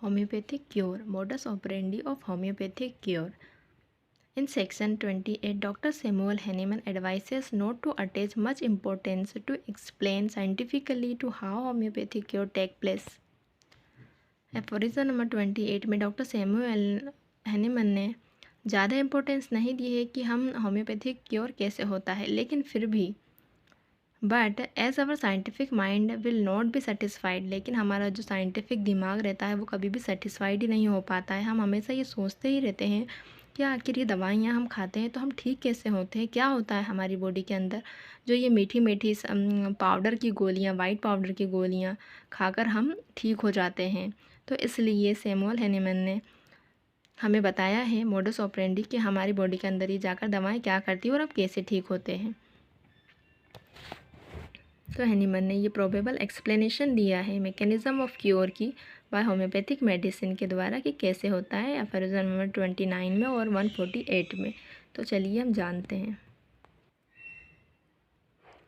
Homeopathic cure, modus operandi of homeopathic cure. In section 28, Dr. Samuel Hahnemann advises not to attach much importance to explain scientifically to how homeopathic cure take place. Aphorism number 28 में doctor Samuel Hahnemann ने ज़्यादा importance नहीं दी है कि हम homeopathic cure कैसे होता है, लेकिन फिर भी but as our scientific mind will not be satisfied, लेकिन हमारा जो साइंटिफिक दिमाग रहता है वो कभी भी सेटिस्फाइड ही नहीं हो पाता है। हम हमेशा ये सोचते ही रहते हैं कि आखिर ये दवाइयाँ हम खाते हैं तो हम ठीक कैसे होते हैं, क्या होता है हमारी बॉडी के अंदर जो ये मीठी मीठी पाउडर की गोलियाँ, वाइट पाउडर की गोलियाँ खाकर हम ठीक हो जाते हैं। तो इसलिए सैमुअल हैनीमन ने हमें बताया है मोडस ऑपरेंडी कि हमारी बॉडी के अंदर ही जाकर दवाएं क्या करती हैं और अब कैसे ठीक होते हैं। तो हैनीमन ने ये प्रोबेबल एक्सप्लेनेशन दिया है मैकेनिज्म ऑफ क्योर की बाय होम्योपैथिक मेडिसिन के द्वारा कि कैसे होता है एफोरिज्म नंबर 29 में और 148 में। तो चलिए हम जानते हैं।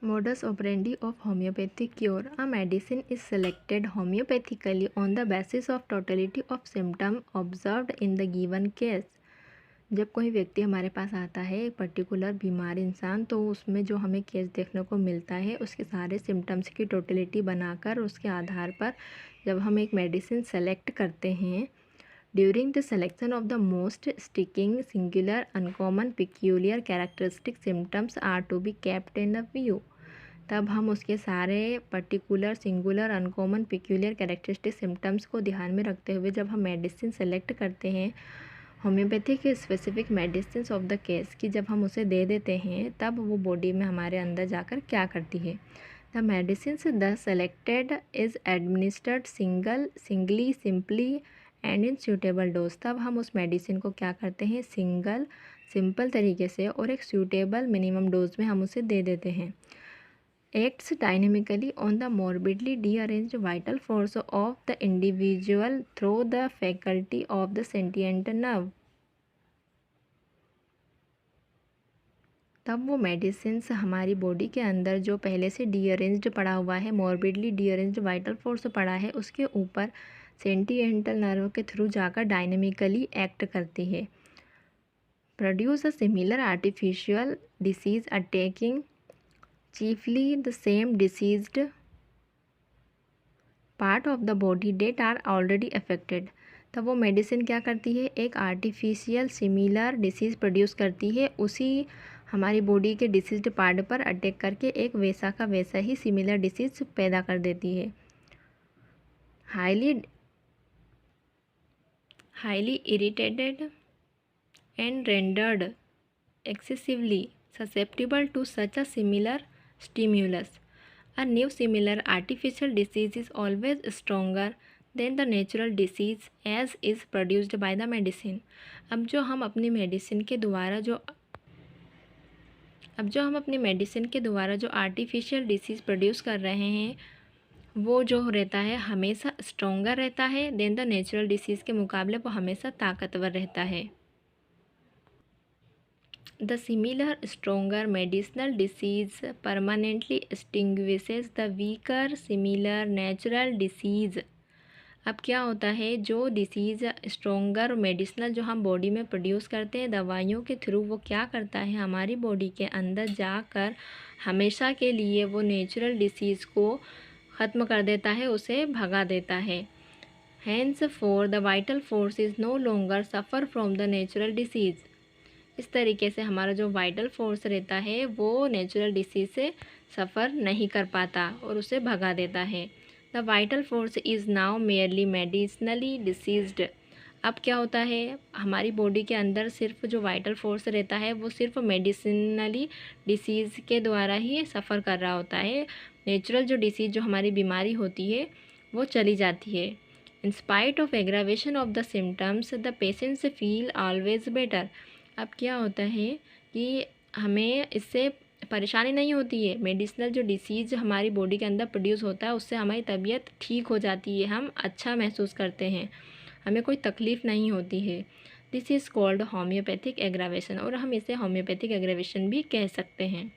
Modus operandi of homeopathic cure. A medicine is selected homeopathically on the basis of totality of symptom observed in the given case. जब कोई व्यक्ति हमारे पास आता है, एक पर्टिकुलर बीमार इंसान, तो उसमें जो हमें केस देखने को मिलता है उसके सारे सिम्टम्स की टोटलिटी बनाकर उसके आधार पर जब हम एक मेडिसिन सेलेक्ट करते हैं, during the selection of the most striking singular uncommon peculiar characteristic symptoms are to be kept in the view. तब हम उसके सारे particular singular uncommon peculiar characteristic symptoms को ध्यान में रखते हुए जब हम मेडिसिन सेलेक्ट करते हैं, homeopathic specific medicine of the case की जब हम उसे दे देते हैं, तब वो बॉडी में हमारे अंदर जाकर क्या करती है। The medicine the selected is administered singly simply and in suitable dose. तब हम उस मेडिसिन को क्या करते हैं, सिंपल तरीके से और एक सूटेबल मिनिमम डोज में हम उसे दे देते हैं। Acts dynamically on the morbidly dearranged vital force of the individual through the faculty of the sentient nerve। तब वो मेडिसिन्स हमारी बॉडी के अंदर जो पहले से डीअरेंज्ड पड़ा हुआ है, मॉर्बिडली डीअरेंज्ड वाइटल फोर्स पड़ा है, उसके ऊपर सेंटिएंटल नर्व के थ्रू जाकर डायनेमिकली एक्ट करती है। Produce a similar artificial disease attacking chiefly the same diseased part of the body that are already affected। तब वो मेडिसिन क्या करती है, एक आर्टिफिशियल सिमिलर डिसीज़ प्रोड्यूस करती है, उसी हमारी बॉडी के डिसीज्ड पार्ट पर अटैक करके एक वैसा का वैसा ही सिमिलर डिसीज़ पैदा कर देती है। Highly irritated and rendered excessively susceptible to such a similar stimulus, a new similar artificial disease is always stronger than the natural disease as is produced by the medicine। अब जो हम अपनी medicine के द्वारा जो आर्टिफिशियल डिसीज़ प्रोड्यूस कर रहे हैं, वो जो रहता है हमेशा स्ट्रोंगर रहता है देन द नेचुरल डिसीज़ के मुकाबले वो हमेशा ताकतवर रहता है। The similar stronger medicinal disease permanently extinguishes the weaker similar natural disease। अब क्या होता है, जो डिसीज़ स्ट्रोंगर मेडिसिनल जो हम बॉडी में प्रोड्यूस करते हैं दवाइयों के थ्रू, वो क्या करता है, हमारी बॉडी के अंदर जाकर हमेशा के लिए वो नेचुरल डिसीज़ को ख़त्म कर देता है, उसे भगा देता है। Henceforth the vital force is no longer suffer from the natural disease। इस तरीके से हमारा जो वाइटल फोर्स रहता है वो नेचुरल डिसीज़ से सफ़र नहीं कर पाता और उसे भगा देता है। The vital force is now merely medicinally deceased. अब क्या होता है, हमारी बॉडी के अंदर सिर्फ जो वाइटल फोर्स रहता है वो सिर्फ मेडिसिनली डिसीज़ के द्वारा ही सफ़र कर रहा होता है। नेचुरल जो डिसीज़ जो हमारी बीमारी होती है वो चली जाती है। In spite of aggravation of the symptoms the patients feel always better. अब क्या होता है कि हमें इससे परेशानी नहीं होती है, मेडिसिनल जो डिसीज़ हमारी बॉडी के अंदर प्रोड्यूस होता है उससे हमारी तबीयत ठीक हो जाती है, हम अच्छा महसूस करते हैं, हमें कोई तकलीफ़ नहीं होती है। This is called homeopathic aggravation, और हम इसे होम्योपैथिक एग्रावेशन भी कह सकते हैं।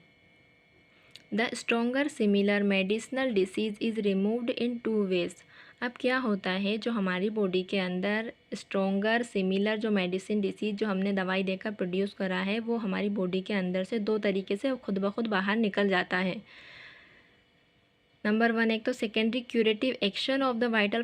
The stronger similar medicinal disease is removed in 2 ways. अब क्या होता है, जो हमारी बॉडी के अंदर स्ट्रोंगर सिमिलर जो मेडिसिन डिसीज़ जो हमने दवाई देकर प्रोड्यूस करा है, वो हमारी बॉडी के अंदर से 2 तरीके से खुद ब खुद बाहर निकल जाता है। नंबर 1, एक तो secondary curative action of the vital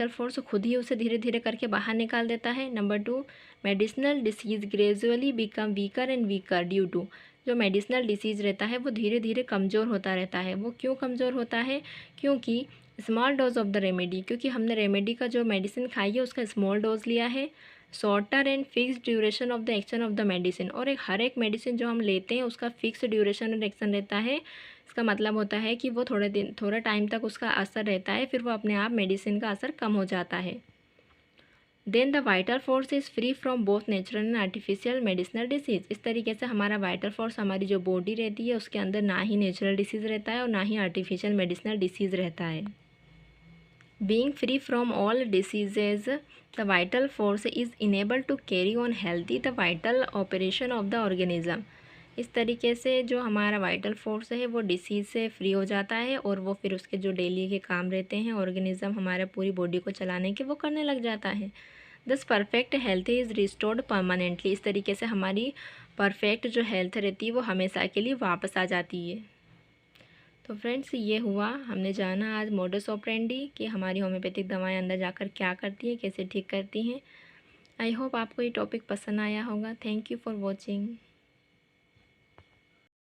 force खुद ही उसे धीरे धीरे करके बाहर निकाल देता है। Number 2, medicinal disease gradually become weaker and weaker due to, जो मेडिसिनल डिसीज़ रहता है वो धीरे धीरे कमज़ोर होता रहता है। वो क्यों कमज़ोर होता है? क्योंकि small dose of the remedy, क्योंकि हमने रेमेडी का जो मेडिसिन खाई है उसका स्मॉल डोज लिया है। Shorter and fix duration of the action of the medicine, और हर एक मेडिसिन जो हम लेते हैं उसका फिक्स ड्यूरेशन और एक्शन रहता है। इसका मतलब होता है कि वो थोड़ा टाइम तक उसका असर रहता है, फिर वो अपने आप मेडिसिन का असर कम हो जाता है। Then the vital force is free from both natural and artificial medicinal disease. इस तरीके से हमारा वाइटल फोर्स, हमारी जो बॉडी रहती है उसके अंदर ना ही नेचुरल डिसीज़ रहता है और ना ही आर्टिफिशियल मेडिसिनल डिसीज़ रहता है। Being free from all diseases, the vital force is enable to carry on healthy the vital operation of the organism. इस तरीके से जो हमारा वाइटल फोर्स है वो डिसीज़ से फ्री हो जाता है और वो फिर उसके जो डेली के काम रहते हैं ऑर्गेनिज्म हमारे पूरी बॉडी को चलाने के, वो करने लग जाता है। दस perfect health is restored permanently. इस तरीके से हमारी परफेक्ट जो हेल्थ रहती है वो हमेशा के लिए वापस आ जाती है। तो फ्रेंड्स, ये हुआ, हमने जाना आज मोडस ऑपरेंडी कि हमारी होम्योपैथिक दवाएं अंदर जाकर क्या करती हैं, कैसे ठीक करती हैं। आई होप आपको ये टॉपिक पसंद आया होगा। Thank you for watching.